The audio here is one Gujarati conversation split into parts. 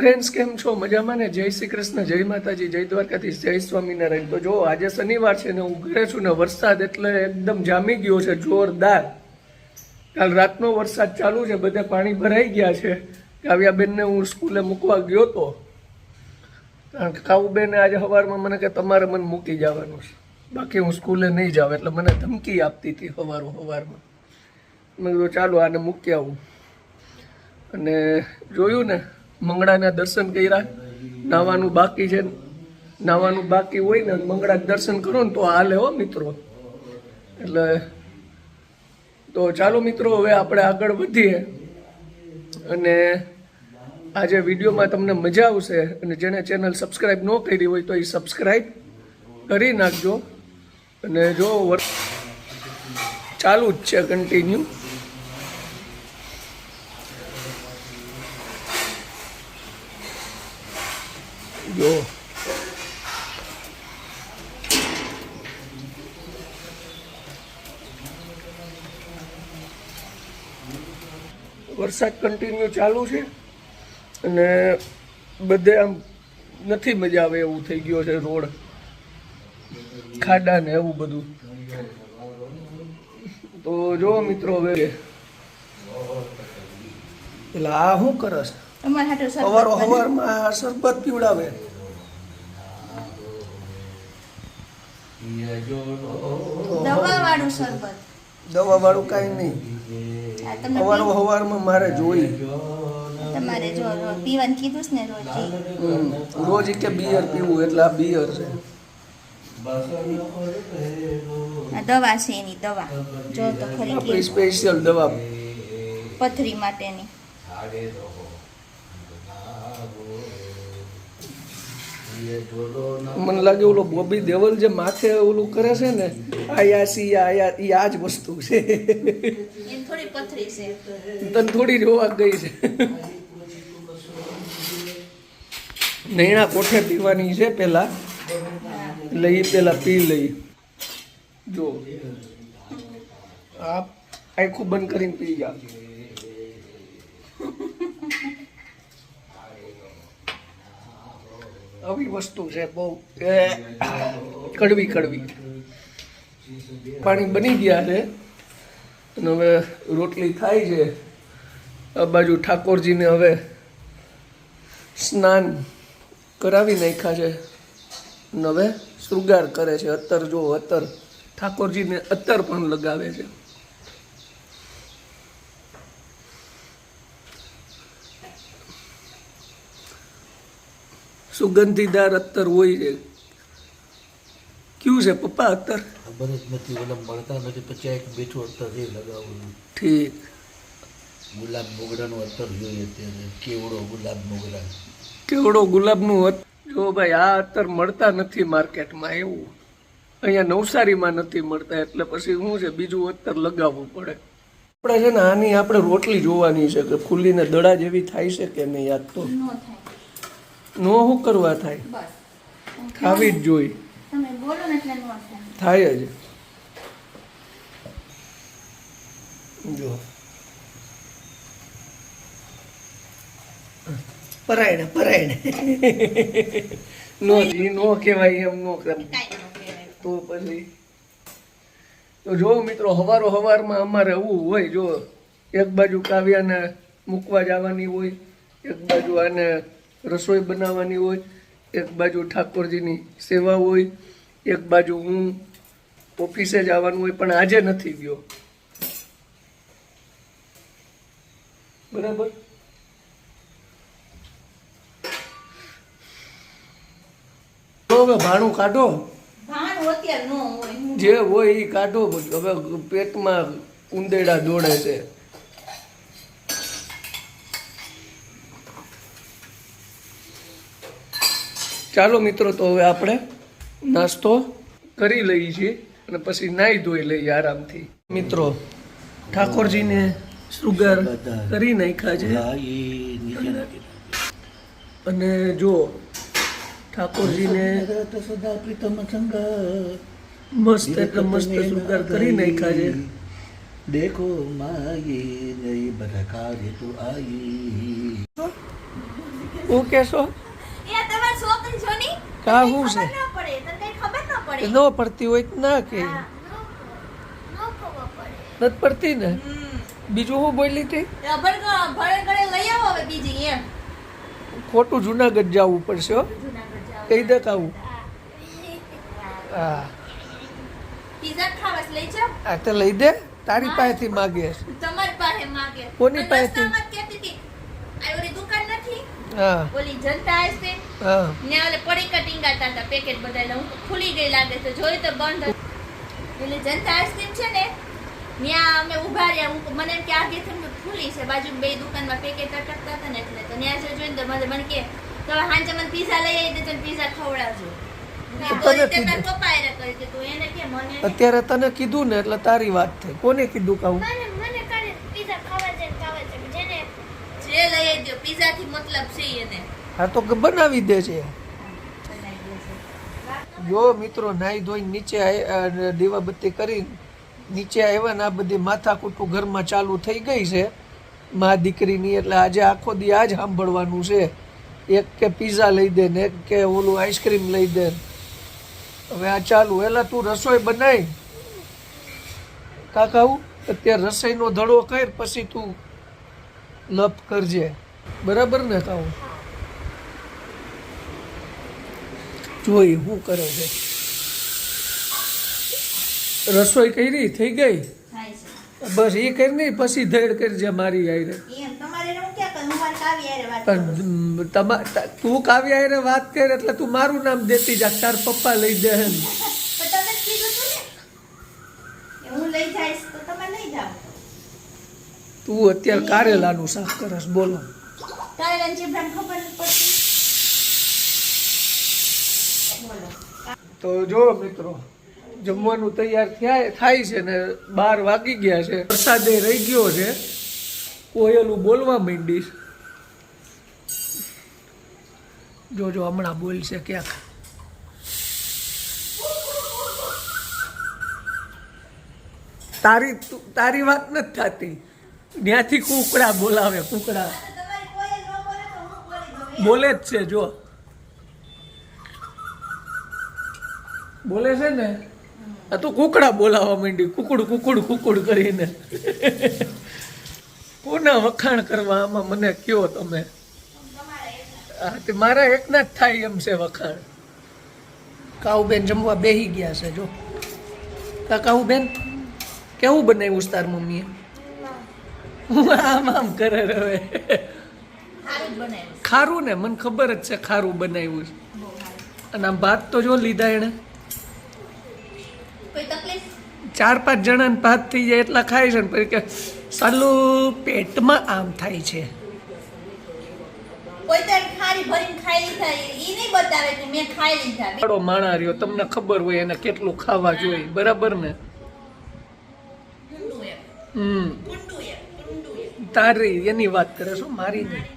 ફ્રેન્ડ્સ, કેમ છો? મજામાં ને? જય શ્રી કૃષ્ણ, જય માતાજી, જય દ્વારકાધીશ, જય સ્વામિનારાયણ. તો જો આજે શનિવાર છે ને હું ઘરે છું ને વરસાદ એટલે એકદમ જામી ગયો છે જોરદાર. કાલ રાતનો વરસાદ ચાલુ છે, બધે પાણી ભરાઈ ગયા છે. કાવ્યાબેનને હું સ્કૂલે મૂકવા ગયો હતો, કારણ કે કાવુબેને આજે સવારમાં મને કે તમારે મને મૂકી જવાનું છે, બાકી હું સ્કૂલે નહીં જાઉં. એટલે મને ધમકી આપતી હતી સવારમાં. મેં કીધું ચાલો આને મૂકી આવું. અને જોયું ને, મંગળાના દર્શન કર્યા. નાવાનું બાકી છે, નાવાનું બાકી હોય ને મંગળા દર્શન કરો ને તો હાલે હો મિત્રો. એટલે તો ચાલો મિત્રો, હવે આપણે આગળ વધીએ. અને આજે વિડીયોમાં તમને મજા આવશે. અને જેને ચેનલ સબસ્ક્રાઈબ ન કરી હોય તો એ સબસ્ક્રાઈબ કરી નાખજો. અને જો ચાલુ જ છે કન્ટિન્યુ. જો વરસાદ કન્ટિન્યુ ચાલુ છે અને બધે આમ નથી મજા આવે એવું થઈ ગયો છે. રોડ ખાડા ને એવું બધું. તો જો મિત્રો, હવે એટલે આ શું કરસ? સવારમાં શરબત પીવડાવે. દવા વાળું કઈ નહીં. સવારમાં મારે જોઈ. તમારે જો પીવાનું કીધું ને રોજ કે બિયર પીવું, એટલે આ બિયર છે. દવા છે એની દવા જો તો ખરી, સ્પેશિયલ દવા પથરી માટેની. મને લાગે ઓલો બોબી દેવલ જે માથે ઓલું કરે છે ને, આ જ વસ્તુ છે. થોડી પથરી છે, તને થોડી જોવા ગઈ છે. નૈણા કોઠે પીવાની છે પેલા, એટલે એ પેલા પી લઈ. જો આ આખું બંધ કરીને પી જા. આવી વસ્તુ છે બહુ કડવી. પાણી બની ગયા છે અને હવે રોટલી થાય છે. આ બાજુ ઠાકોરજીને હવે સ્નાન કરાવી નાખ્યા છે અને હવે શૃંગાર કરે છે. અત્તર જો, અત્તર ઠાકોરજીને અત્તર પણ લગાવે છે. સુગંધીદાર અત્તર હોય છે. ક્યું છે પપ્પા અત્તર? ખબર જ નથી, ઓલા મળતા નથી. પછી એક બેઠું અત્તર છે લગાવવું. ઠીક. ગુલાબ મોગરાનું અત્તર જોઈએ અત્યારે. કેવડો ગુલાબ મોગરા, કેવડો ગુલાબનું. જો ભાઈ, આ અત્તર મળતા નથી માર્કેટમાં. એવું અહીંયા નવસારીમાં નથી મળતા, એટલે પછી શું છે, બીજું અત્તર લગાવવું પડે. આપણે છે ને આની આપણે રોટલી જોવાની છે કે ફૂલીને દડા જેવી થાય છે કે નહીં. યાદ તો નો શું કરવા થાય, ખાવી જ જોઈ. તમે બોલો ને એટલે નો થાય જ. જો પરાયણે નો કહેવાય એમ. નો કરે તો પછી તો જો મિત્રો, હવારમાં અમારે એવું હોય. જો એક બાજુ કાવ્યાને મૂકવા જવાની હોય, એક બાજુ આને રસોઈ બનાવવાની હોય, એક બાજુ ઠાકોરજીની સેવા હોય, એક બાજુ હું ઓફિસે જવાનું હોય. પણ આજે નથી ગયો. બરાબર. હવે ભાણું કાઢો, જે હોય એ કાઢો. હવે પેટમાં ઉંદેડા દોડે છે. ચાલો મિત્રો, તો હવે આપણે નાસ્તો કરી લઈએ છીએ અને પછી નાહી ધોઈ લઈએ આરામથી. મિત્રો, ઠાકોરજીને શૃંગાર કરી નાખ્યા છે. અને જો ઠાકોરજીને મસ્ત એટલે મસ્ત શૃંગાર કરી નાખ્યા છે. देखो माये नई बरकार तो आई હું કેશો એ તમાર છોકરી છો ની કા હું છે ખબર ન પડે તને કઈ ખબર ન પડે ન પડતી હોય તો ના કે હા, ન ખબર પડે નથી પડતી ને બીજું હું બોલી હતી રબર ભરે ગળે લઈ આવો હવે બીજી એમ ખોટું જુનાગઢ જવું પડશે હો જુનાગઢ જાવ કહી દે કાવું હા પીઝા ખાવા લઈ જાવ આ તો લઈ દે તારી પાસેથી માગે છે. તમારી પાસે માંગે કોની પણ પાસેથી? રસ્તામાં જ કહેતી હતી આ ઓલી દુકાન નથી હા ઓલી જનતા આઈસ્ક્રીમ હા ને ઓલે પડીકા ટીંગાતા હતા પેકેટ બધા એટલે હું ખુલી ગઈ લાગે છે જોઈ તો બંધ હતી. એટલે જનતા આઈસ્ક્રીમ છે ને ત્યાં અમે ઉભા રહ્યા હું મને એમ કે આ ગેથમ ખુલી છે બાજુ બે દુકાનમાં પેકેટ અટકતા હતા ને એટલે તો ત્યાં જોઈને તો મને કે તો હાંજે મને પીઝા લઈ આવી દેજો ને પીઝા ખવડાવજો મેં તો તને તો રીતે કીધું. તાર પપ્પાએ કરી કે તું એને કે મને અત્યારે તને કીધું ને એટલે તારી વાત થઈ કોને કીધું કાવું મને કાલે પીઝા ખાવા છે જેને જે લઈ આવી દો પીઝા થી મતલબ છે એને હા તો બનાવી દે છે જો મિત્રો નાઈ ધોઈ નીચે દીવાબત્તી કરી નીચે આવ્યા ને આ બધી માથાકૂટું ઘરમાં ચાલુ થઈ ગઈ છે મા દીકરીની એટલે આજે આખો દી આ જ સાંભળવાનું છે એક કે પીઝા લઈ દે ને એક કે ઓલું આઈસ્ક્રીમ લઈ દે હવે આ ચાલુ એલા તું રસોઈ બનાય કાકાઉ અત્યારે રસોઈનો ધડો કર પછી તું લપ કરજે બરાબર ને કાઉ જોઈ શું કરે છે રસોઈ કરી થઈ ગઈ થાય છે બસ એ કરી નહીં પછી ધડ કરજે મારી આયરે એમ તમારે હું ક્યાં કરું હું મારી કાવી હારે વાત પણ તું કાવ્યા હારે વાત કર એટલે તું મારું નામ દેતી જા તાર પપ્પા લઈ દે હે ને. પણ તમે જ કીધું હતું ને હું લઈ જઈશ તો તમે લઈ જાઓ તું અત્યારે કારેલાનું શાક કરસ બોલો કારેલાની ચીભડાને ખબર નથી પડતી બોલો તો જો મિત્રો જમવાનું તૈયાર થાય છે ને 12 વાગી ગયા છે વરસાદે રહી ગયો છે કોયલું બોલવા માંડીશ જોજો હમણાં બોલશે ક્યાંક તારી વાત નથી થતી ત્યાંથી કુકડા બોલાવે કુકડા તમારી કોઈ ન બોલે તો હું બોલી દઉં બોલે જ છે જો બોલે છે ને આ તો કુકડા બોલાવવા માંડી કુકડ કુકડ કુકડ કરીને કોના વખાણ કરવા આમાં મને કયો તમે હા તે મારા એકના જ થાય એમ છે વખાણ કાઉબેન જમવા બેહી ગયા છે જો કાઉબેન કેવું બનાવ્યું છે તાર મમ્મીએ આમ આમ કરે હવે સારું બનાવ્યું ખારું ને મને ખબર જ છે ખારું બનાવ્યું છે અને આમ ભાત તો જો લીધા એણે કોઈ તકલીફ 4-5 જણાને ભાત થઈ જાય એટલા ખાય છે ને પછી કે સાલું પેટમાં આમ થાય છે કોઈ તો ખારી ભરીને ખાઈ લીધા ઈ નહીં બતાવે કે મેં ખાઈ લીધા બડો માણા રહ્યો તમને ખબર હોય એને કેટલું ખાવા જોઈએ બરાબર ને ઊંડું એમ હમ ઊંડું એમ તારી એની વાત કરે છો મારી નહીં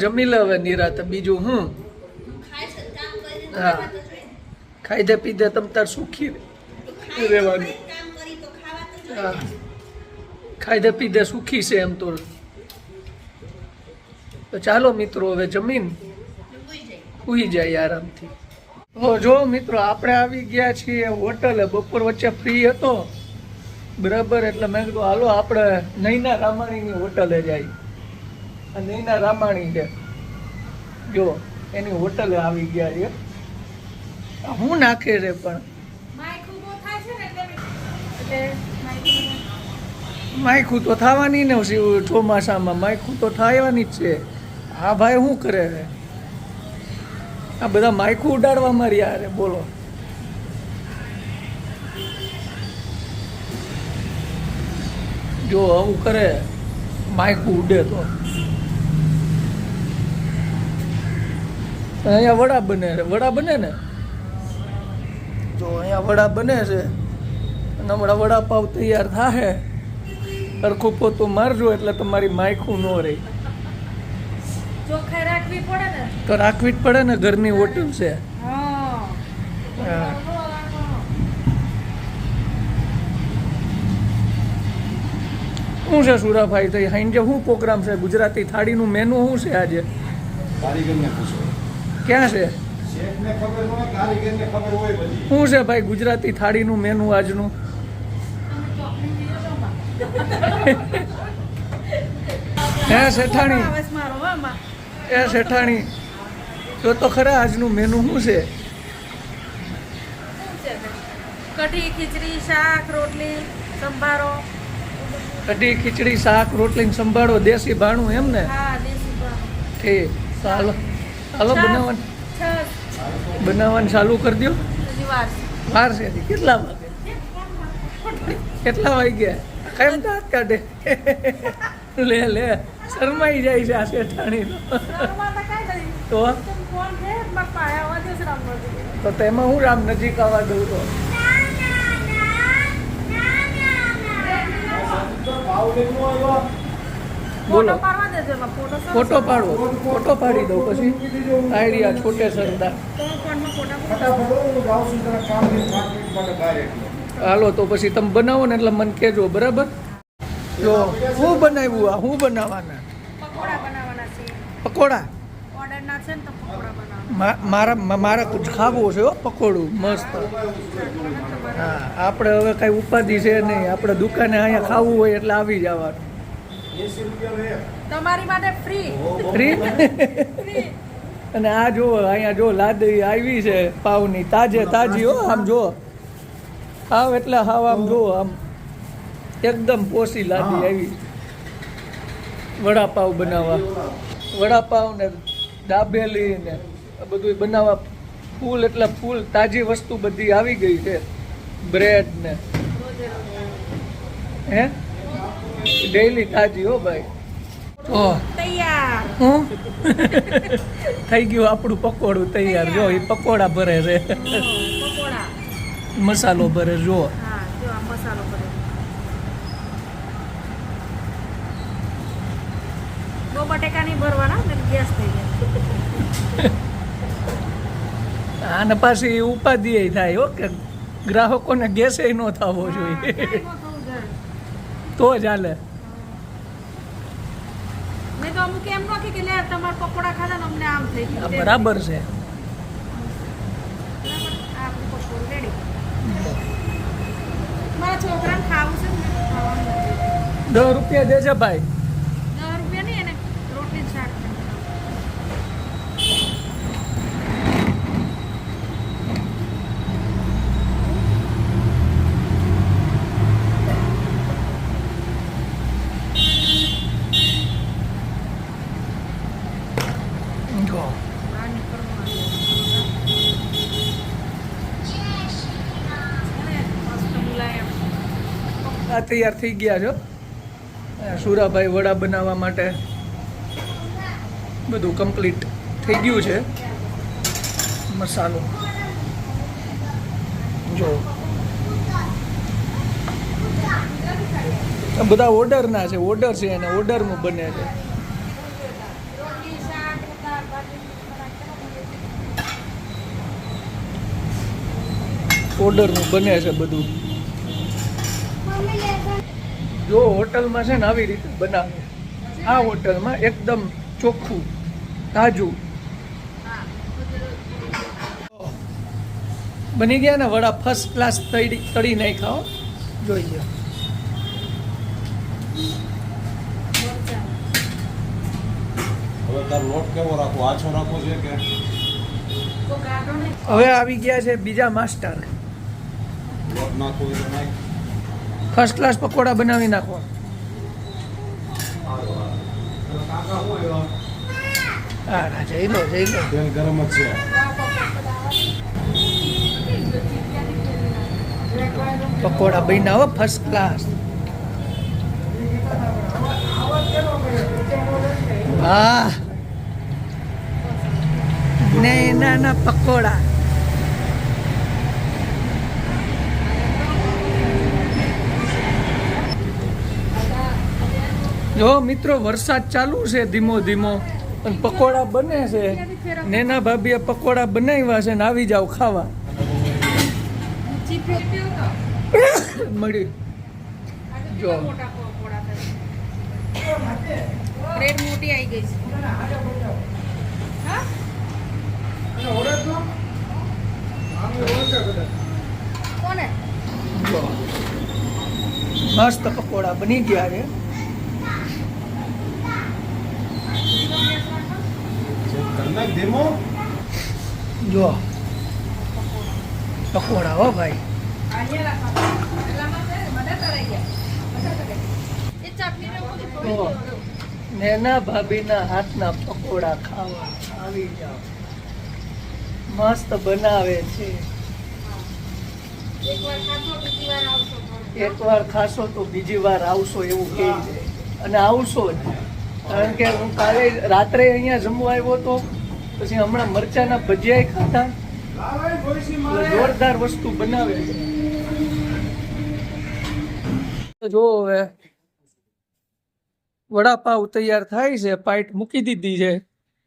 જમી લે હવે નિરાતે બીજું હું ખાય છે કામ કરીને હા. ખાવા તો જોઈએ ખાઈ દે પી દે તમ તાર સુખી ખાઈ રહેવાનું કામ કરી તો ખાવા તો જોઈએ હા ખાઈ દે પી દે સુખી છે એમ તો ચાલો મિત્રો હવે જમીન ભૂઈ જાય ઉઈ જાય આરામથી તો જો મિત્રો આપણે આવી ગયા છીએ હોટલે બપોર વચ્ચે ફ્રી હતો બરાબર એટલે મેં કીધું હાલો આપણે નૈના રામાણીની હોટલે જાય આ નૈના રામાણી છે જો એની હોટલે આવી ગયા છે હું નાખે છે પણ માયખું બહુ થાય છે ને એટલે માયખું તો થવાની ને ચોમાસામાં માયખું તો થવાની જ છે હા ભાઈ શું કરે છે આ બધા માયખું ઉડાડવામાં રહ્યા રે બોલો જો આવું કરે માયખું ઉડે તો અહીંયા વડા બને છે ને જો અહીંયા વડા બને છે અને હમણાં વડાપાવ તૈયાર થાય સરખું પોતું મારજો એટલે તમારી માયખું ન રહે ચોખ્ખા રાખવી પડે ને તો રાખવી જ પડે ને ઘરની હોટલ છે હા હા. શું છે સુરાભાઈ તો સાંજે શું પ્રોગ્રામ છે? ગુજરાતી થાળીનું મેનુ શું છે આજે? કારીગરને પૂછો. ક્યાં છે? શેફને ખબર ન હોય, કારીગરને ખબર હોય બધી. શું છે ભાઈ ગુજરાતી થાળીનું મેનુ આજનું? હે શેઠાણી, એ શેઠાણી જો તો ખરા આજનું મેનુ શું છે? કઢી, ખીચડી, શાક, રોટલી, સંભારો. કઢી, ખીચડી, શાક, રોટલી, સંભાળો, દેશી ભાણું એમ ને? હા, દેશી ભાણું. ઠીક, ચાલો ચાલો છાશ. બનાવવાનું ચાલુ કરી દો. હજી વાર છે. વાર છે હજી. કેટલા વાગે? કેટલા વાગ્યા? કેમ દાંત કાઢે? લે લે શરમાઈ જાય છે આ શેઠાણીનો. શરૂઆત કાંઈ નહીં. તો ફોન છે, મારા પાસે આવવા દે છે રામનગર. તો તેમાં હું રામ નજીક આવવા દઉં તો બોલો. ફોટો પાડવા દેજો એમાં. ફોટો સરસ. ફોટો પાડવો, ફોટો પાડી દઉં પછી આઈડિયા છોટે સરદાર. તો ફોનમાં ફોટા ફટાફટ હું જાઉં છું જરા કામથી 5 મિનિટ માટે બહાર એટલે. હાલો તો પછી તમે બનાવો ને એટલે મને કહેજો બરાબર. જો હું બનાવ્યું આ હું બનાવવાના પકોડા બનાવવાના છે. પકોડા. ઓર્ડરના છે ને તો પકોડા બનાવવાના. મારા કુછ ખાવું છે હો પકોડું મસ્ત. હા આપણે હવે કાંઈ ઉપાધિ છે નહીં, આપણે દુકાને અહીંયા ખાવું હોય એટલે આવી જવાનું. 80 રૂપિયા લે. તમારી માટે ફ્રી. ફ્રી. અને આ જો અહીંયા જો લાદી આવી છે પાવની તાજે તાજી હો. આમ જો હાવ એટલે હાવ આમ જો આમ એકદમ પોસી લાદી આવી. વડાપાવ બનાવવા, વડાપાવ ને દાબેલી ને આ બધું બનાવવા ફૂલ એટલે ફૂલ તાજી વસ્તુ બધી આવી ગઈ છે. બ્રેડ ને હે ડેઈલી તાજી હો ભાઈ. તો તૈયાર. હું થઈ ગયું આપણું પકોડું તૈયાર. જો એ પકોડા ભરે છે, પકોડા. મસાલો ભરે જો. હા, જો આ મસાલો કરે. બહુ બટેકા નહીં ભરવાના ને ગેસ થઈ જાય. આને પાછી ઉપાધિ થાય હો કે ગ્રાહકોને ગેસે ન થવો જોઈએ તો જ હાલે. મેં તો અમુક એમ નોખી કે લે તમારા પકોડા ખાધા ને અમને આમ થઈ આ ગયું. બરાબર છે. આપણું પકોડું રેડી. મારા છોકરાને ખાવું છે ને ખાવાનું નથી. 10 રૂપિયા દેજે ભાઈ. 10 રૂપિયા નહીં એને રોટલી જ શાક ખાવાનું. જો બહાર નીકળવાનું. મસ્ત મુલાયમ. આ તૈયાર થઈ ગયા છો. સુરાભાઈ વડા બનાવવા માટે બધું કમ્પ્લીટ થઈ ગયું છે. મસાલો જો આ બધા ઓર્ડરના છે, ઓર્ડર છે અને ઓર્ડરનું બને છે. રોટલી શાક દાળ ભાજી ઓર્ડરનું બને છે બધું. જો હોટલમાં છે ને આવી રીતે બનાવે. આ હોટલમાં એકદમ ચોખ્ખું તાજું. બની ગયા ને વડા ફર્સ્ટ ક્લાસ તળી નહીં ખાઓ. જોઈ લો. હવે તાર લોટ કેવો રાખવો? આછો રાખવો છે કે તો ગાઢો નહીં. હવે આવી ગયા છે બીજા માસ્ટર. લોટ નાખવો હોય તો નાખ. ફર્સ્ટ ક્લાસ પકોડા બનાવી નાખો. હા જઈ લો જઈ લો. તેલ ગરમ જ છે. પકોડા બનાવો ફર્સ્ટ ક્લાસ. વાહ ને નાના પકોડા. જો મિત્રો વરસાદ ચાલુ છે ધીમો ધીમો અને પકોડા બને છે. નેના ભાભીએ પકોડા બનાવ્યા છે ને આવી જાવ ખાવા. ચીપ્યો તો મળી જો મોટા પકોડા થાય. બ્રેડ મોટી આવી ગઈ છે હા કોને જો મસ્ત પકોડા બની ગયા છે. કલાક ધીમો જો પકોડા હો ભાઈ. અહીંયા રાખવાનું એટલામાં છે ને બધા તળાઈ ગયા એ ચટણીને બધું થોડી તો નેના ભાભીના હાથના પકોડા ખાવા આવી જાઓ. મસ્ત બનાવે છે. એકવાર ખાશો બીજી વાર આવશો એકવાર ખાશો તો બીજી વાર આવશો એવું કહે છે અને આવશો જ. કારણ કે હું કાલે રાત્રે અહીંયા જમવા આવ્યો હતો, પછી હમણાં મરચાના ભજીયા ખાધા. એટલે જોરદાર વસ્તુ બનાવે છે. તો જો હવે વડાપાવ તૈયાર થાય છે. પાઇટ મૂકી દીધી છે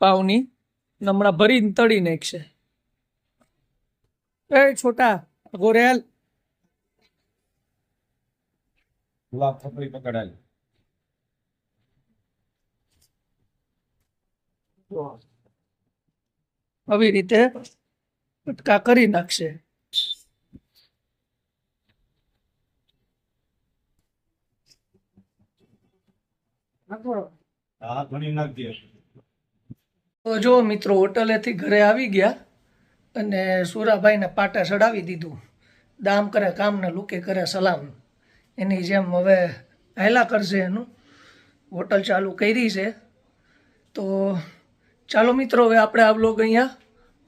પાવની, ને હમણાં ભરીને તળી નાખશે. એ છોટા ગોરેલ ગુલાબ પકડી પકડાય. આવી રીતે કટકા કરી નાખશે. હા ઘણી નાખજે. તો જો મિત્રો હોટલેથી ઘરે આવી ગયા અને સુરાભાઈને પાટા ચડાવી દીધું. દામ કરે કામના લુકે કરે સલામ. એની જેમ હવે હાયલા કરશે એનું. હોટલ ચાલુ કરી છે. તો ચાલો મિત્રો, હવે આપણે આ વ્લોગ અહીંયા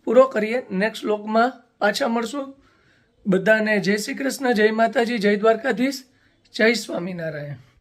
પૂરો કરીએ. નેક્સ્ટ વ્લોગમાં પાછા મળશું. બધાને જય શ્રી કૃષ્ણ, જય માતાજી, જય દ્વારકાધીશ, જય સ્વામિનારાયણ.